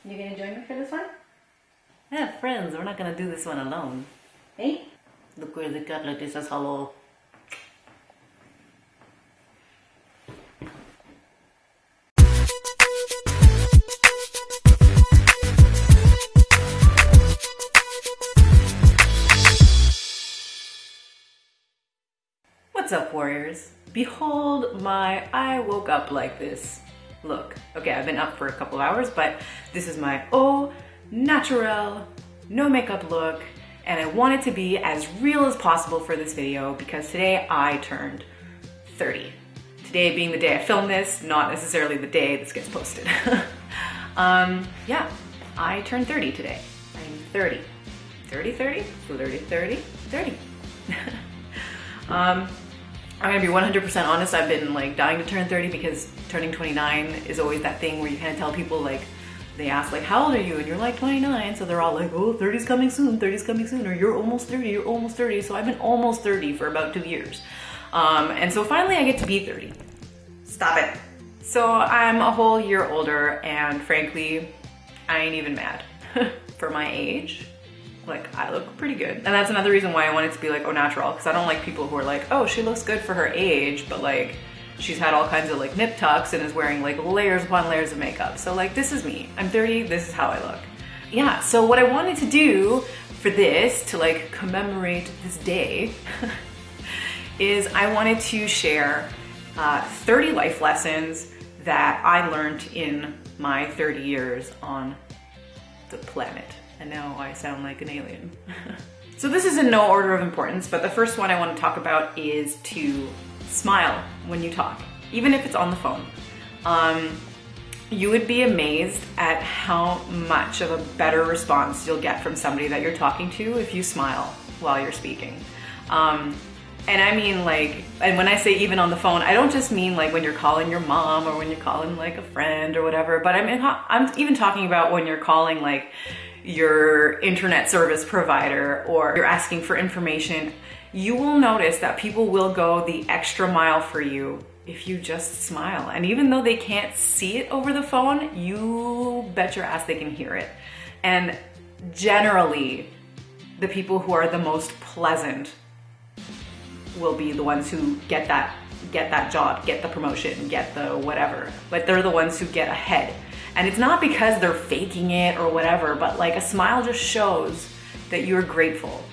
You gonna join me for this one? Yeah, friends, we're not gonna do this one alone. Hey? Look where the cat like this says hello. What's up, warriors? Behold I woke up like this look. Okay, I've been up for a couple hours, but this is my au naturel, no makeup look, and I want it to be as real as possible for this video because today I turned 30. Today being the day I film this, not necessarily the day this gets posted. Yeah, I turned 30 today. I'm 30. 30, 30? 30, 30, 30. I'm gonna be 100% honest, I've been like dying to turn 30 because turning 29 is always that thing where you kind of tell people like, they ask like, how old are you? And you're like 29, so they're all like, oh, 30's coming soon, 30's coming soon, or you're almost 30, you're almost 30. So I've been almost 30 for about 2 years. And so finally I get to be 30. Stop it. So I'm a whole year older and frankly, I ain't even mad. For my age, like I look pretty good. And that's another reason why I want it to be like au natural, because I don't like people who are like, oh, she looks good for her age, but like she's had all kinds of like nip tucks and is wearing like layers upon layers of makeup. So like this is me. I'm 30, this is how I look. Yeah, so what I wanted to do for this to like commemorate this day is I wanted to share 30 life lessons that I learned in my 30 years on the planet. And now I sound like an alien. So this is in no order of importance, but the first one I want to talk about is to smile when you talk, even if it's on the phone. You would be amazed at how much of a better response you'll get from somebody that you're talking to if you smile while you're speaking. And I mean like, and when I say even on the phone, I don't just mean like when you're calling your mom or when you're calling like a friend or whatever, but I mean, I'm even talking about when you're calling like your internet service provider or you're asking for information. You will notice that people will go the extra mile for you if you just smile. And even though they can't see it over the phone, you bet your ass they can hear it. And generally, the people who are the most pleasant will be the ones who get that job, get the promotion, get the whatever. But they're the ones who get ahead. And it's not because they're faking it or whatever, but like a smile just shows that you're grateful.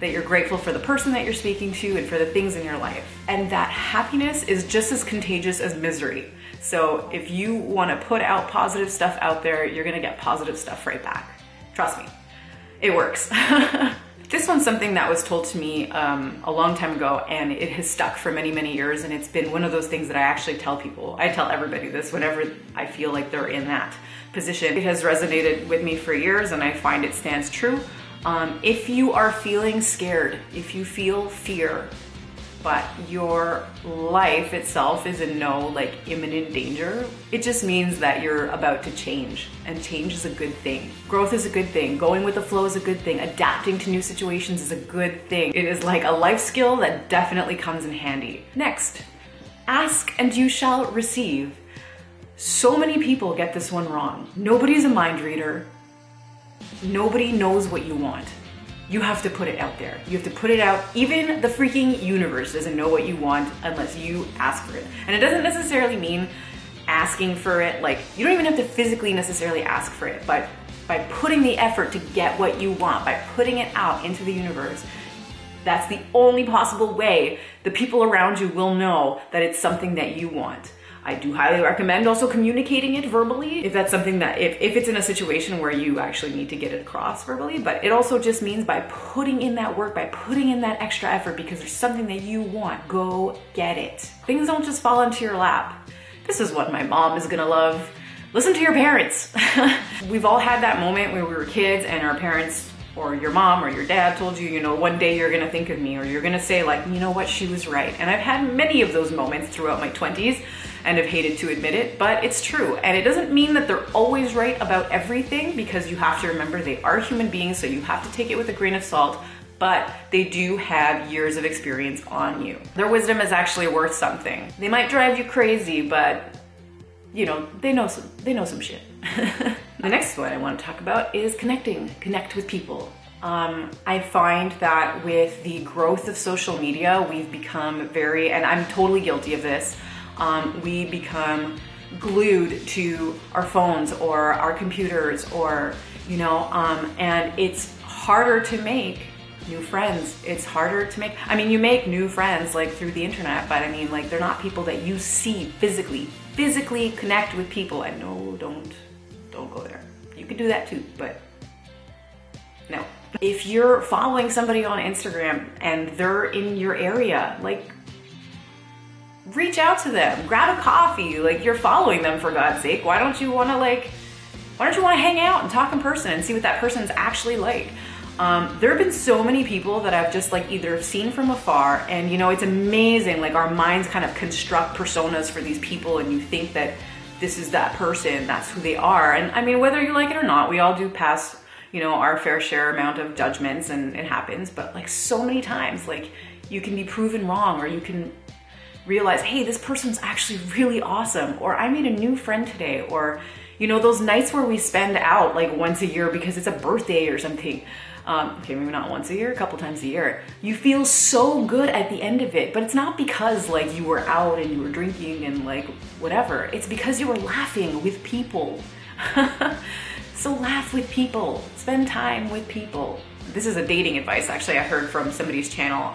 That you're grateful for the person that you're speaking to and for the things in your life. And that happiness is just as contagious as misery. So if you want to put out positive stuff out there, you're gonna get positive stuff right back. Trust me, it works. This one's something that was told to me a long time ago, and it has stuck for many, many years, and it's been one of those things that I actually tell people. I tell everybody this whenever I feel like they're in that position. It has resonated with me for years, and I find it stands true. If you are feeling scared, if you feel fear, but your life itself is in no like imminent danger, it just means that you're about to change, and change is a good thing. Growth is a good thing. Going with the flow is a good thing. Adapting to new situations is a good thing. It is like a life skill that definitely comes in handy. Next, ask and you shall receive. So many people get this one wrong. Nobody's a mind reader. Nobody knows what you want. You have to put it out there. You have to put it out. Even the freaking universe doesn't know what you want unless you ask for it. And it doesn't necessarily mean asking for it. Like, you don't even have to physically necessarily ask for it, but by putting the effort to get what you want, by putting it out into the universe, that's the only possible way the people around you will know that it's something that you want. I do highly recommend also communicating it verbally if that's something that, if it's in a situation where you actually need to get it across verbally, but it also just means by putting in that work, by putting in that extra effort because there's something that you want, go get it. Things don't just fall into your lap. This is what my mom is gonna love. Listen to your parents. We've all had that moment when we were kids and our parents or your mom or your dad told you, you know, one day you're gonna think of me, or you're gonna say like, you know what, she was right. And I've had many of those moments throughout my 20s and have hated to admit it, but it's true. And it doesn't mean that they're always right about everything, because you have to remember they are human beings, so you have to take it with a grain of salt, but they do have years of experience on you. Their wisdom is actually worth something. They might drive you crazy, but you know, they know some shit. The next one I want to talk about is connect with people. I find that with the growth of social media, we've become and I'm totally guilty of this, we become glued to our phones or our computers or, and it's harder to make new friends. It's harder to make, you make new friends like through the internet, but they're not people that you see physically connect with people. And no, don't go there. You can do that too, but no. If you're following somebody on Instagram and they're in your area, reach out to them, grab a coffee, you're following them for God's sake. Why don't you want to hang out and talk in person and see what that person's actually like? There have been so many people that I've just either seen from afar, and it's amazing, our minds kind of construct personas for these people, and you think that this is that person, that's who they are. And whether you like it or not, we all do pass our fair share amount of judgments, and it happens, but so many times, you can be proven wrong, or you can realize, hey, this person's actually really awesome, or I made a new friend today, or, those nights where we spend out once a year because it's a birthday or something. Okay, maybe not once a year, a couple times a year. You feel so good at the end of it, but it's not because you were out and you were drinking and whatever. It's because you were laughing with people. So laugh with people, spend time with people. This is a dating advice, actually, I heard from somebody's channel.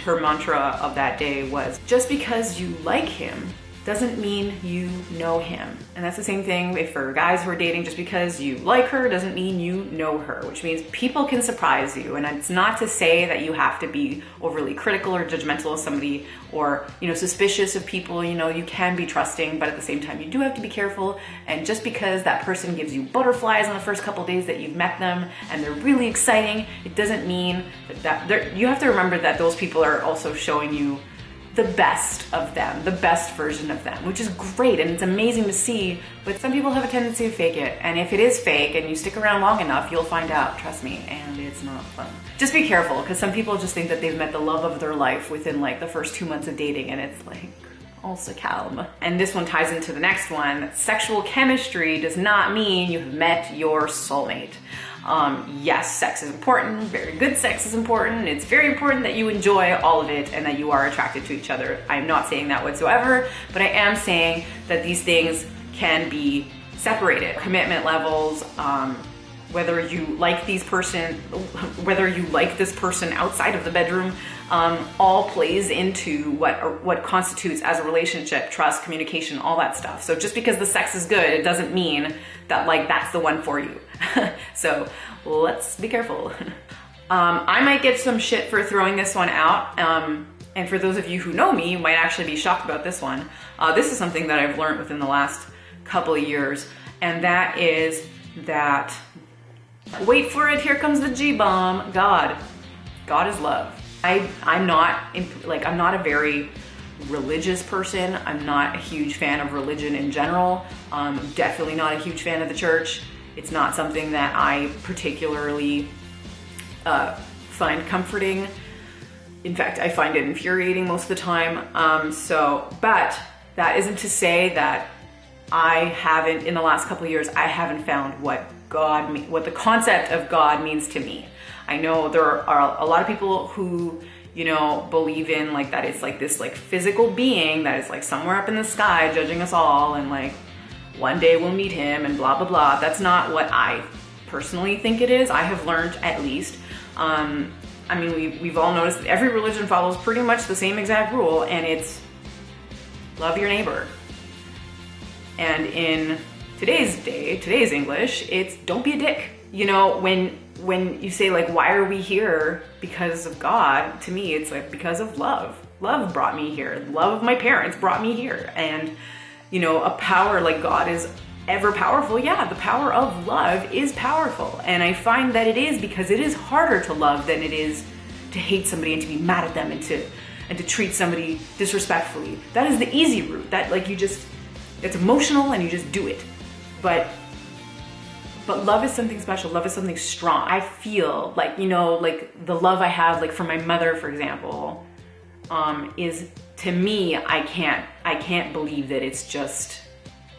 Her mantra of that day was, just because you like him doesn't mean you know him. And that's the same thing for guys who are dating. Just because you like her doesn't mean you know her, which means people can surprise you. And it's not to say that you have to be overly critical or judgmental of somebody, or, suspicious of people. You can be trusting, but at the same time, you do have to be careful. And just because that person gives you butterflies on the first couple days that you've met them and they're really exciting, it doesn't mean you have to remember that those people are also showing you the best of them, the best version of them, which is great and it's amazing to see, but some people have a tendency to fake it. And if it is fake and you stick around long enough, you'll find out, trust me, and it's not fun. Just be careful, because some people just think that they've met the love of their life within the first 2 months of dating, and it's also calm. And this one ties into the next one. Sexual chemistry does not mean you have met your soulmate. Yes, sex is important, very good sex is important. It's very important that you enjoy all of it and that you are attracted to each other. I'm not saying that whatsoever, but I am saying that these things can be separated. Commitment levels, whether you like this person outside of the bedroom, all plays into what constitutes as a relationship, trust, communication, all that stuff. So just because the sex is good, it doesn't mean that that's the one for you. So let's be careful. I might get some shit for throwing this one out. And for those of you who know me, you might actually be shocked about this one. This is something that I've learned within the last couple of years, and that is that, wait for it, here comes the G-bomb, God is love. I'm not a very religious person. I'm not a huge fan of religion in general. Definitely not a huge fan of the church. It's not something that I particularly find comforting. In fact, I find it infuriating most of the time. But that isn't to say that in the last couple of years, I haven't found what the concept of God means to me. I know there are a lot of people who, believe in that it's this physical being that is somewhere up in the sky judging us all, and one day we'll meet him and blah, blah, blah. That's not what I personally think it is. I have learned, at least, we've all noticed that every religion follows pretty much the same exact rule, and it's love your neighbor. And in today's English, it's don't be a dick. When you say why are we here because of God, to me it's because of love. Love brought me here. Love of my parents brought me here. And a power like God is ever powerful. Yeah, the power of love is powerful. And I find that it is, because it is harder to love than it is to hate somebody and to be mad at them and to treat somebody disrespectfully. That is the easy route. That it's emotional and you just do it. But love is something special. Love is something strong. I feel the love I have for my mother, for example, is, to me, I can't believe that it's just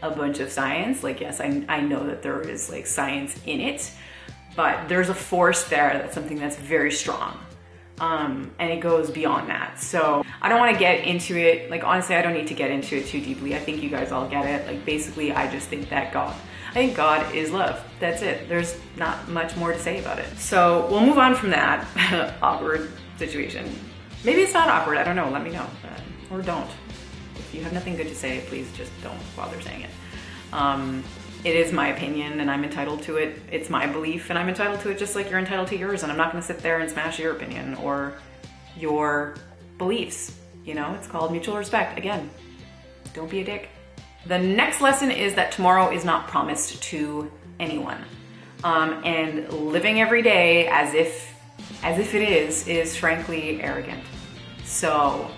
a bunch of science. Like, yes, I know that there is like science in it, but there's a force there that's something that's very strong. And it goes beyond that. So I don't want to get into it. Like, honestly, I don't need to get into it too deeply. I think you guys all get it. Like, basically, I just think that I think God is love. That's it. There's not much more to say about it. So we'll move on from that awkward situation. Maybe it's not awkward. I don't know. Let me know. Or don't. If you have nothing good to say, please just don't bother saying it. It is my opinion and I'm entitled to it. It's my belief and I'm entitled to it just like you're entitled to yours. And I'm not going to sit there and smash your opinion or your beliefs. You know, it's called mutual respect. Again, don't be a dick. The next lesson is that tomorrow is not promised to anyone. And living every day as if it is frankly arrogant. So,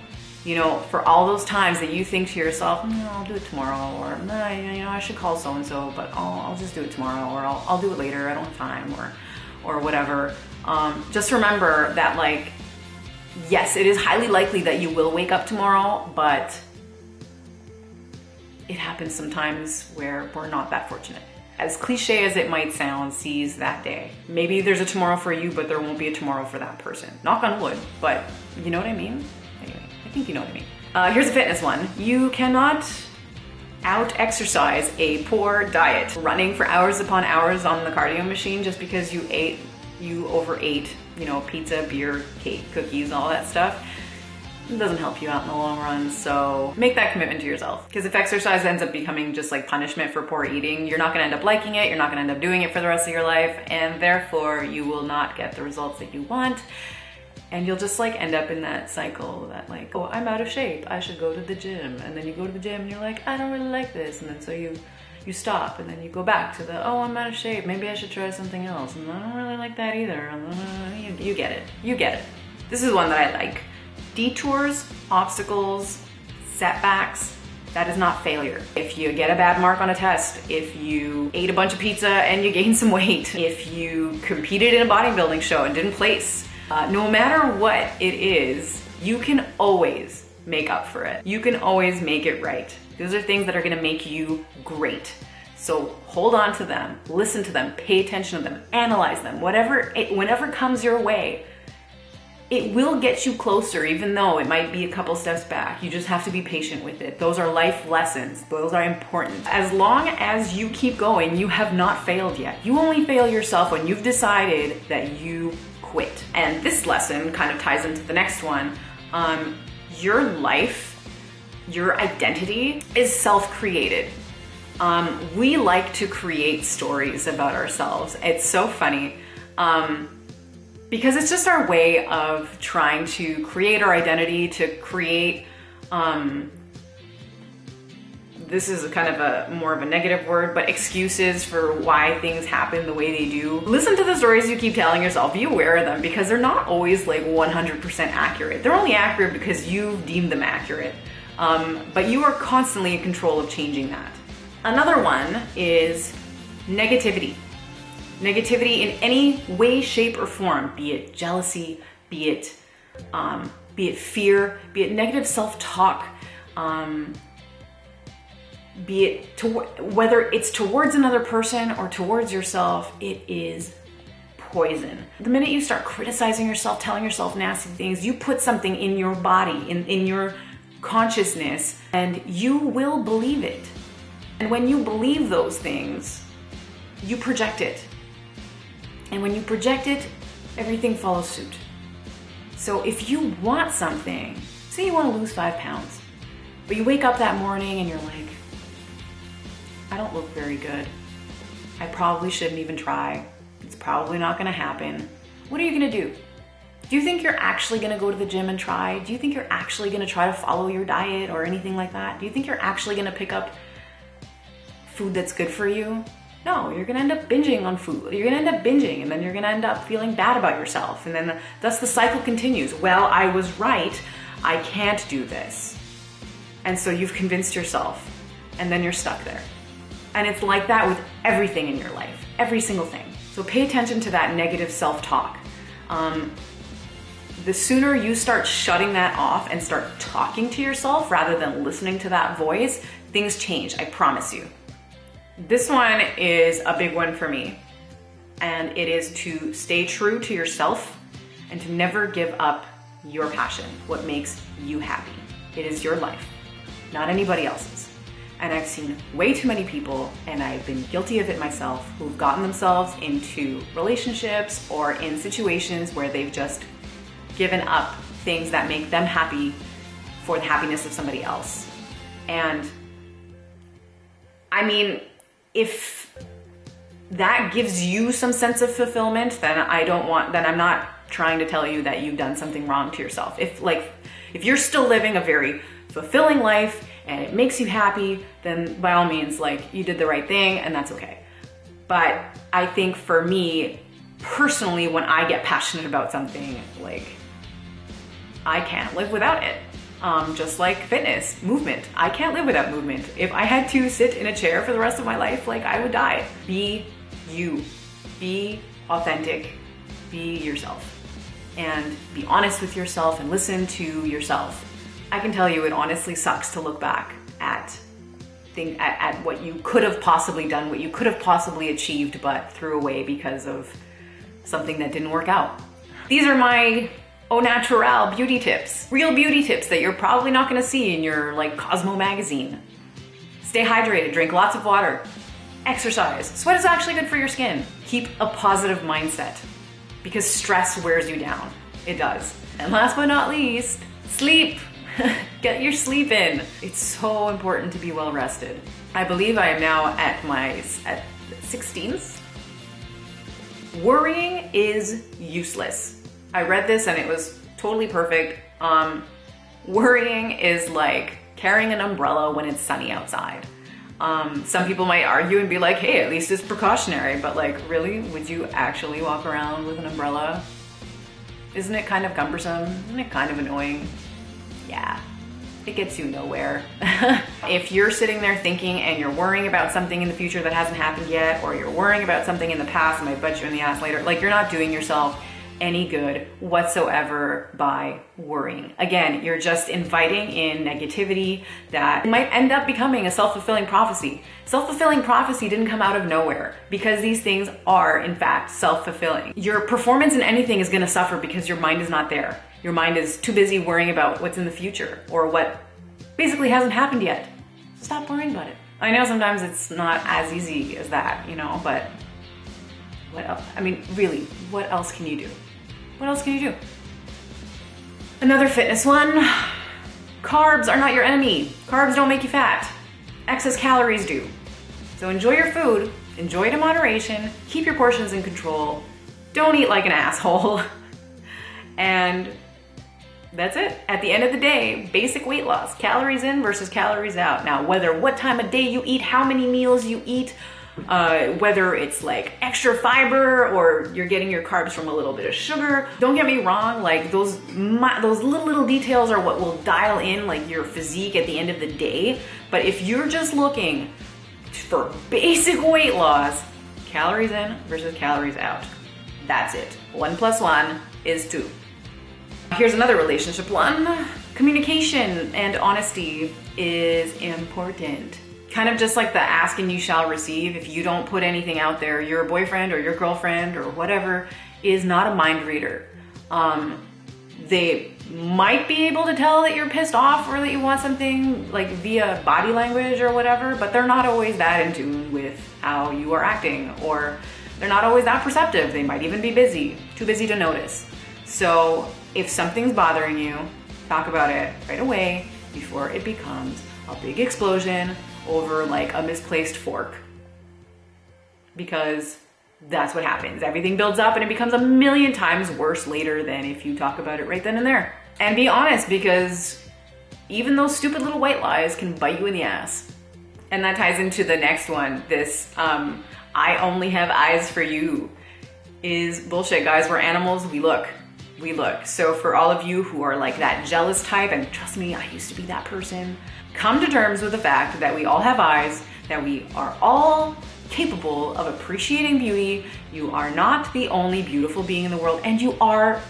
you know, for all those times that you think to yourself, I'll do it tomorrow, or you know, I should call so-and-so, but I'll just do it tomorrow, or I'll do it later, I don't have time, or whatever. Just remember that, like, yes, it is highly likely that you will wake up tomorrow, but it happens sometimes where we're not that fortunate. As cliche as it might sound, seize that day. Maybe there's a tomorrow for you, but there won't be a tomorrow for that person. Knock on wood, but you know what I mean? Anyway, I think you know what I mean. Here's a fitness one. You cannot out-exercise a poor diet. Running for hours upon hours on the cardio machine just because you overate, you know, pizza, beer, cake, cookies, all that stuff. It doesn't help you out in the long run, so make that commitment to yourself. Because if exercise ends up becoming just like punishment for poor eating, you're not gonna end up liking it, you're not gonna end up doing it for the rest of your life, and therefore you will not get the results that you want. And you'll just like end up in that cycle that like, oh, I'm out of shape, I should go to the gym. And then you go to the gym and you're like, I don't really like this. And then so you stop and then you go back to the, oh, I'm out of shape, maybe I should try something else. And I don't really like that either. You get it, you get it. This is one that I like. Detours, obstacles, setbacks, that is not failure. If you get a bad mark on a test, if you ate a bunch of pizza and you gained some weight, if you competed in a bodybuilding show and didn't place, no matter what it is, you can always make up for it. You can always make it right. Those are things that are gonna make you great. So hold on to them, listen to them, pay attention to them, analyze them, whenever comes your way. It will get you closer, even though it might be a couple steps back. You just have to be patient with it. Those are life lessons. Those are important. As long as you keep going, you have not failed yet. You only fail yourself when you've decided that you quit. And this lesson kind of ties into the next one. Your life, your identity is self-created. We like to create stories about ourselves. It's so funny. Because it's just our way of trying to create our identity, to create, this is kind of more of a negative word, but excuses for why things happen the way they do. Listen to the stories you keep telling yourself, be aware of them, because they're not always like 100% accurate. They're only accurate because you've deemed them accurate. But you are constantly in control of changing that. Another one is negativity. Negativity in any way, shape, or form, be it jealousy, be it fear, be it negative self-talk, be it whether it's towards another person or towards yourself, it is poison. The minute you start criticizing yourself, telling yourself nasty things, you put something in your body, in your consciousness, and you will believe it. And when you believe those things, you project it. And when you project it, everything follows suit. So if you want something, say you want to lose 5 pounds, but you wake up that morning and you're like, I don't look very good. I probably shouldn't even try. It's probably not gonna happen. What are you gonna do? Do you think you're actually gonna go to the gym and try? Do you think you're actually gonna try to follow your diet or anything like that? Do you think you're actually gonna pick up food that's good for you? No, you're gonna end up binging on food. You're gonna end up binging and then you're gonna end up feeling bad about yourself. And then thus the cycle continues. Well, I was right. I can't do this. And so you've convinced yourself and then you're stuck there. And it's like that with everything in your life, every single thing. So pay attention to that negative self-talk. The sooner you start shutting that off and start talking to yourself rather than listening to that voice, things change, I promise you. This one is a big one for me, and it is to stay true to yourself and to never give up your passion, what makes you happy. It is your life, not anybody else's. And I've seen way too many people, and I've been guilty of it myself, who've gotten themselves into relationships or in situations where they've just given up things that make them happy for the happiness of somebody else. And I mean, if that gives you some sense of fulfillment, then I'm not trying to tell you that you've done something wrong to yourself. If you're still living a very fulfilling life and it makes you happy, then by all means, like, you did the right thing, and that's okay. But I think for me, personally, when I get passionate about something, like, I can't live without it. Just like fitness, movement. I can't live without movement. If I had to sit in a chair for the rest of my life, like, I would die. Be you. Be authentic. Be yourself. And be honest with yourself and listen to yourself. I can tell you it honestly sucks to look back at what you could have possibly done, what you could have possibly achieved, but threw away because of something that didn't work out. These are my au naturel beauty tips. Real beauty tips that you're probably not gonna see in your, like, Cosmo magazine. Stay hydrated, drink lots of water, exercise. Sweat is actually good for your skin. Keep a positive mindset, because stress wears you down. It does. And last but not least, sleep. Get your sleep in. It's so important to be well rested. I believe I am now at 16th. Worrying is useless. I read this and it was totally perfect. Worrying is like carrying an umbrella when it's sunny outside. Some people might argue and be like, hey, at least it's precautionary, but like, really, would you actually walk around with an umbrella? Isn't it kind of cumbersome? Isn't it kind of annoying? Yeah, it gets you nowhere. If you're sitting there thinking and you're worrying about something in the future that hasn't happened yet, or you're worrying about something in the past that might bite you in the ass later, like, you're not doing yourself any good whatsoever by worrying. Again, you're just inviting in negativity that might end up becoming a self-fulfilling prophecy. Self-fulfilling prophecy didn't come out of nowhere, because these things are, in fact, self-fulfilling. Your performance in anything is gonna suffer because your mind is not there. Your mind is too busy worrying about what's in the future or what basically hasn't happened yet. Stop worrying about it. I know sometimes it's not as easy as that, you know, but what else? I mean, really, what else can you do? What else can you do? Another fitness one. Carbs are not your enemy. Carbs don't make you fat. Excess calories do. So enjoy your food, enjoy it in moderation, keep your portions in control, don't eat like an asshole, and that's it. At the end of the day, basic weight loss, calories in versus calories out. Now, what time of day you eat, how many meals you eat, whether it's like extra fiber or you're getting your carbs from a little bit of sugar. Don't get me wrong, like those little details are what will dial in like your physique at the end of the day. But if you're just looking for basic weight loss, calories in versus calories out. That's it. 1 + 1 is 2. Here's another relationship one. Communication and honesty is important. Kind of just like the ask and you shall receive. If you don't put anything out there, your boyfriend or your girlfriend or whatever is not a mind reader. They might be able to tell that you're pissed off or that you want something like via body language or whatever, but they're not always that in tune with how you are acting, or they're not always that perceptive. They might even be busy, too busy to notice. So if something's bothering you, talk about it right away before it becomes a big explosion over like a misplaced fork. Because that's what happens. Everything builds up and it becomes a million times worse later than if you talk about it right then and there. And be honest, because even those stupid little white lies can bite you in the ass. And that ties into the next one. This, I only have eyes for you is bullshit, guys. We're animals, we look. So for all of you who are like that jealous type, and trust me, I used to be that person, come to terms with the fact that we all have eyes, that we are all capable of appreciating beauty. You are not the only beautiful being in the world, and you are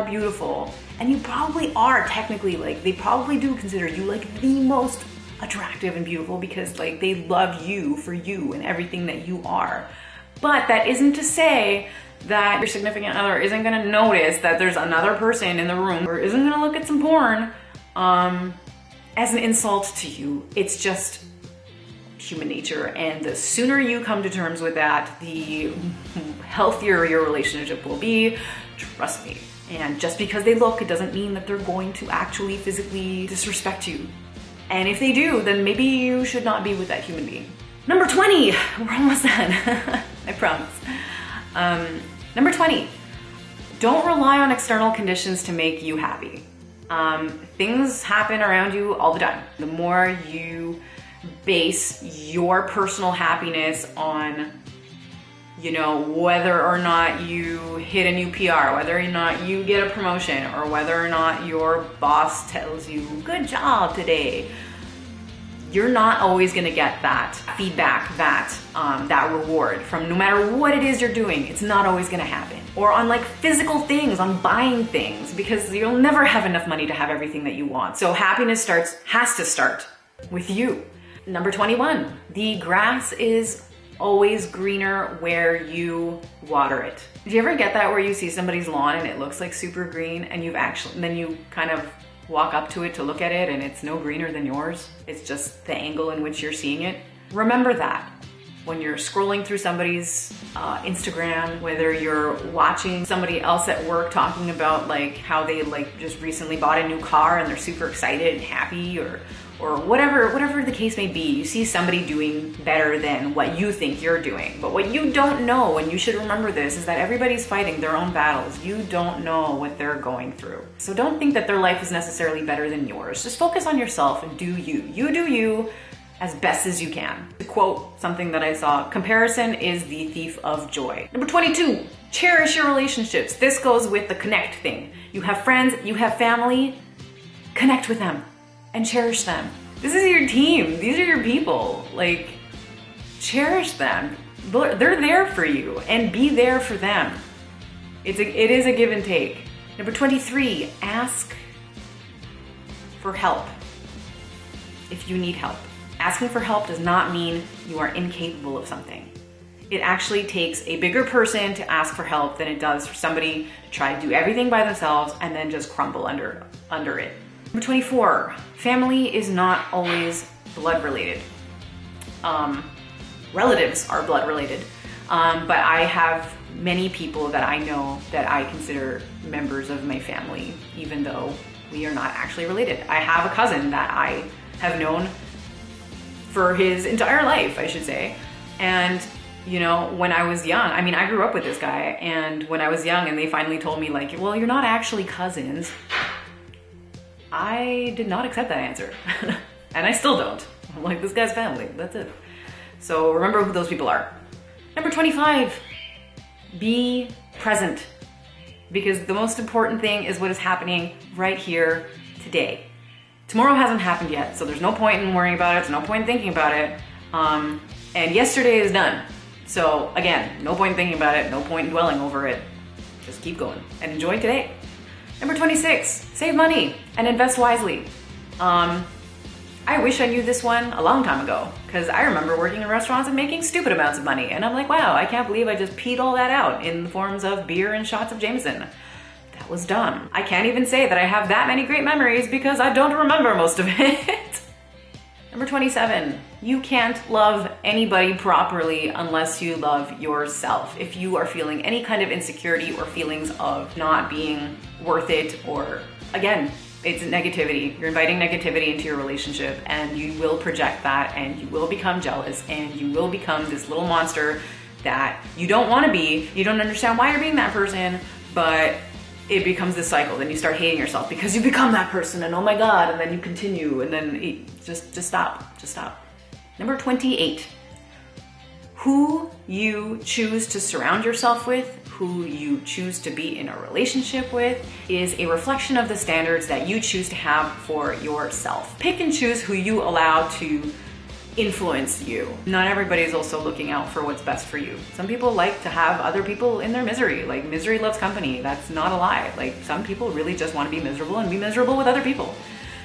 beautiful. And you probably are technically, like, they probably do consider you like the most attractive and beautiful because like they love you for you and everything that you are. But that isn't to say that your significant other isn't gonna notice that there's another person in the room or isn't gonna look at some porn as an insult to you. It's just human nature, and the sooner you come to terms with that, the healthier your relationship will be. Trust me. And just because they look, it doesn't mean that they're going to actually physically disrespect you. And if they do, then maybe you should not be with that human being. Number 20, we're almost done. I promise. Number 20, don't rely on external conditions to make you happy. Things happen around you all the time. The more you base your personal happiness on, you know, whether or not you hit a new PR, whether or not you get a promotion, or whether or not your boss tells you, good job today, you're not always gonna get that feedback, that reward from no matter what it is you're doing. It's not always gonna happen. Or on like physical things, on buying things, because you'll never have enough money to have everything that you want. So happiness has to start with you. Number 21, the grass is always greener where you water it. Do you ever get that where you see somebody's lawn and it looks like super green and then you kind of walk up to it to look at it and it's no greener than yours? It's just the angle in which you're seeing it. Remember that when you're scrolling through somebody's Instagram, whether you're watching somebody else at work talking about like how they like just recently bought a new car and they're super excited and happy, or whatever the case may be, you see somebody doing better than what you think you're doing. But what you don't know, and you should remember this, is that everybody's fighting their own battles. You don't know what they're going through. So don't think that their life is necessarily better than yours. Just focus on yourself and do you. You do you as best as you can. To quote something that I saw, comparison is the thief of joy. Number 22, cherish your relationships. This goes with the connect thing. You have friends, you have family, connect with them and cherish them. This is your team. These are your people. Like, cherish them. They're there for you, and be there for them. It is a give and take. Number 23, ask for help if you need help. Asking for help does not mean you are incapable of something. It actually takes a bigger person to ask for help than it does for somebody to try to do everything by themselves and then just crumble under it. Number 24, family is not always blood related. Relatives are blood related, but I have many people that I know that I consider members of my family, even though we are not actually related. I have a cousin that I have known for his entire life, I should say. And you know, when I was young, I mean, I grew up with this guy, and when I was young and they finally told me like, well, you're not actually cousins, I did not accept that answer. And I still don't. I'm like, this guy's family, that's it. So remember who those people are. Number 25, be present. Because the most important thing is what is happening right here today. Tomorrow hasn't happened yet, so there's no point in worrying about it, there's no point in thinking about it. And yesterday is done. So again, no point in thinking about it, no point in dwelling over it. Just keep going and enjoy today. Number 26, save money and invest wisely. I wish I knew this one a long time ago, because I remember working in restaurants and making stupid amounts of money. And I'm like, wow, I can't believe I just peed all that out in the forms of beer and shots of Jameson. That was dumb. I can't even say that I have that many great memories because I don't remember most of it. Number 27, you can't love anybody properly unless you love yourself. If you are feeling any kind of insecurity or feelings of not being worth it, or again, it's negativity. You're inviting negativity into your relationship, and you will project that, and you will become jealous, and you will become this little monster that you don't want to be. You don't understand why you're being that person, but it becomes this cycle. Then you start hating yourself because you become that person, and oh my God, and then you continue, and then just stop. Number 28, who you choose to surround yourself with, who you choose to be in a relationship with, is a reflection of the standards that you choose to have for yourself. Pick and choose who you allow to influence you. Not everybody is also looking out for what's best for you. Some people like to have other people in their misery. Like, misery loves company. That's not a lie. Like, some people really just want to be miserable and be miserable with other people.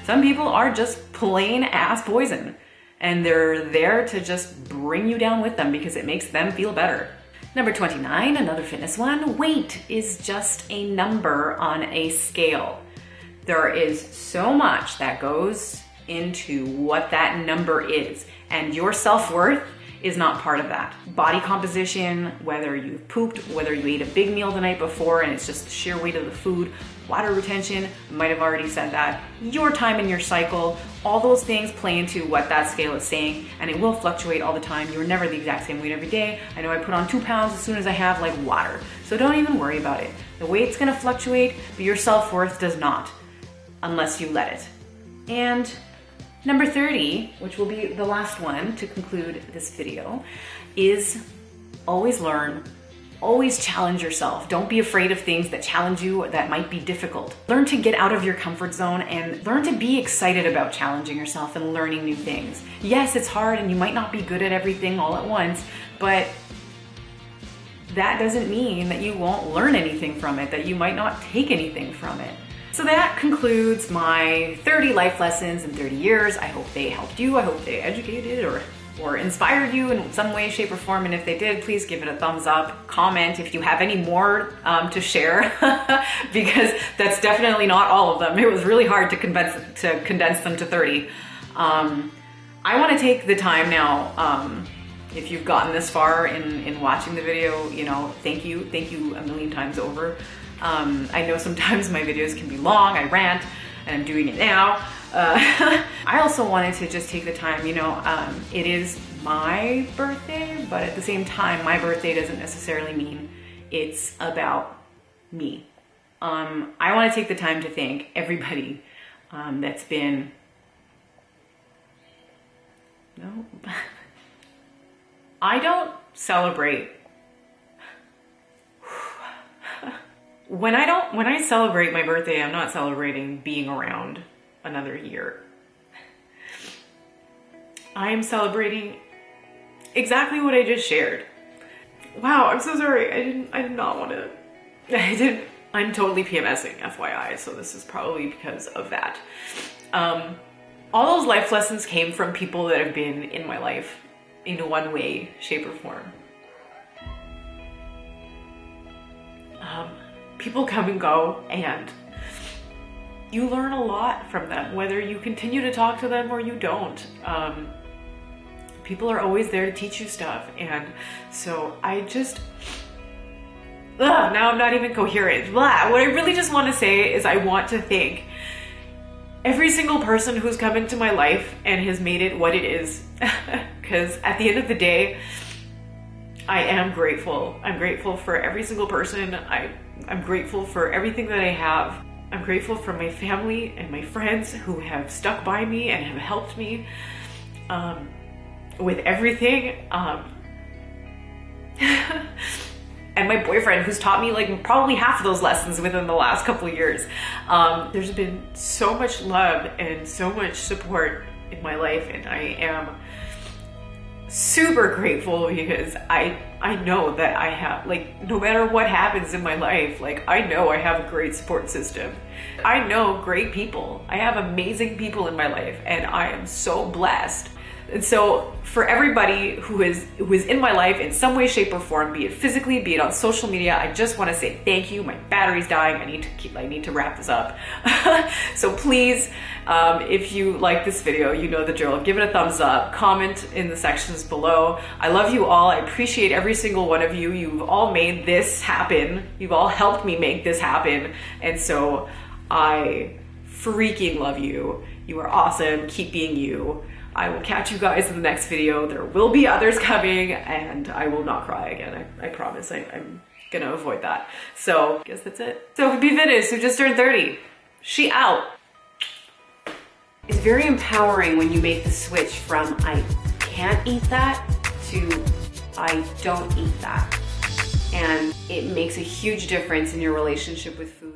Some people are just plain ass poison. And they're there to just bring you down with them because it makes them feel better. Number 29, another fitness one. Weight is just a number on a scale. There is so much that goes into what that number is, and your self-worth is not part of that. Body composition, whether you've pooped, whether you ate a big meal the night before and it's just the sheer weight of the food, water retention, might have already said that, your time in your cycle, all those things play into what that scale is saying, and it will fluctuate all the time. You're never the exact same weight every day. I know I put on 2 pounds as soon as I have like water, so don't even worry about it. The weight's gonna fluctuate, but your self-worth does not, unless you let it. And number 30, which will be the last one to conclude this video, is always learn, always challenge yourself. Don't be afraid of things that challenge you, that might be difficult. Learn to get out of your comfort zone and learn to be excited about challenging yourself and learning new things. Yes, it's hard and you might not be good at everything all at once, but that doesn't mean that you won't learn anything from it, that you might not take anything from it. So that concludes my 30 life lessons in 30 years. I hope they helped you. I hope they educated or inspired you in some way, shape, or form. And if they did, please give it a thumbs up. Comment if you have any more to share, because that's definitely not all of them. It was really hard to condense them to 30. I want to take the time now. If you've gotten this far in watching the video, you know, thank you a million times over. I know sometimes my videos can be long, I rant, and I'm doing it now. I also wanted to just take the time, you know, it is my birthday, but at the same time, my birthday doesn't necessarily mean it's about me. I want to take the time to thank everybody that's been, no, I don't celebrate. When I celebrate my birthday, I'm not celebrating being around another year. I am celebrating exactly what I just shared. Wow, I'm so sorry. I did not want to. I'm totally PMSing, FYI, so this is probably because of that. All those life lessons came from people that have been in my life in one way, shape, or form. People come and go, and you learn a lot from them, whether you continue to talk to them or you don't. People are always there to teach you stuff, and so I just, now I'm not even coherent. Blah. What I really just want to say is I want to thank every single person who's come into my life and has made it what it is, because at the end of the day, I am grateful. I'm grateful for every single person. I'm grateful for everything that I have. I'm grateful for my family and my friends who have stuck by me and have helped me with everything. And my boyfriend, who's taught me like probably half of those lessons within the last couple of years. There's been so much love and so much support in my life, and I am super grateful because I know that I have, like, no matter what happens in my life, like, I know I have a great support system. I know great people. I have amazing people in my life, and I am so blessed. And so for everybody who is in my life in some way, shape, or form, be it physically, be it on social media, I just want to say thank you. My battery's dying. I need to wrap this up. So please, if you like this video, you know the drill. Give it a thumbs up. Comment in the sections below. I love you all. I appreciate every single one of you. You've all made this happen. You've all helped me make this happen. And so I freaking love you. You are awesome. Keep being you. I will catch you guys in the next video. There will be others coming, and I will not cry again. I promise. I'm gonna avoid that. So I guess that's it. So be Fitness, who just turned 30, she out. It's very empowering when you make the switch from I can't eat that to I don't eat that. And it makes a huge difference in your relationship with food.